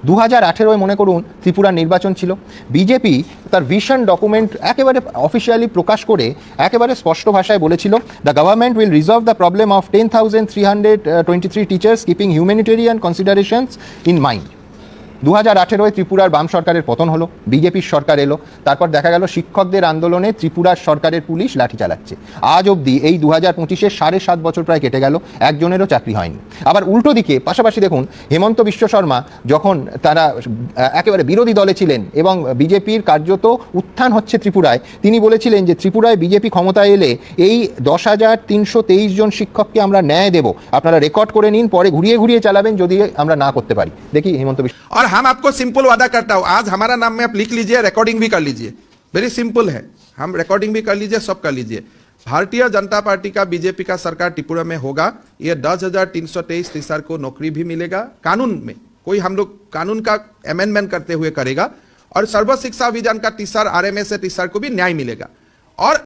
2018 মনে করুন ত্রিপুরার নির্বাচন ছিল, বিজেপি তার ভিশন ডকুমেন্ট একেবারে অফিসিয়ালি প্রকাশ করে একেবারে স্পষ্ট ভাষায় বলেছিল, the government will resolve the problem of 10,323 teachers keeping humanitarian considerations in mind. 2018 ত্রিপুরার বাম সরকারের পতন হলো, বিজেপির সরকার এলো, তারপর দেখা গেল শিক্ষকদের আন্দোলনে ত্রিপুরার সরকারের পুলিশ লাঠি চালাচ্ছে। আজ অবধি এই 2025-এর 7.5 বছর প্রায় কেটে গেল, একজনেরও চাকরি হয়নি। আবার উল্টো দিকে পাশাপাশি দেখুন, হেমন্ত বিশ্ব শর্মা যখন তারা একেবারে বিরোধী দলে ছিলেন এবং বিজেপির কার্যত উত্থান হচ্ছে ত্রিপুরায়, তিনি বলেছিলেন যে ত্রিপুরায় বিজেপি ক্ষমতায় এলে এই 10,323 জন শিক্ষককে আমরা ন্যায় দেব, আপনারা রেকর্ড করে নিন, পরে ঘুরিয়ে ঘুরিয়ে চালাবেন যদি আমরা না করতে পারি। দেখি হেমন্ত বিশ্ব। और हम आपको सिंपल वादा करता हूं, आज हमारा नाम में आप लिख लीजिए, रिकॉर्डिंग भी कर लीजिए, वेरी सिंपल है, हम रिकॉर्डिंग भी कर लीजिए, सब कर लीजिए। भारतीय जनता पार्टी का बीजेपी का सरकार त्रिपुरा में होगा, ये 10,323 टीचर को नौकरी भी मिलेगा, कानून में कोई हम लोग कानून का अमेंडमेंट करते हुए करेगा, और सर्व शिक्षा अभियान का टीचर RMS टीचर को भी न्याय मिलेगा। और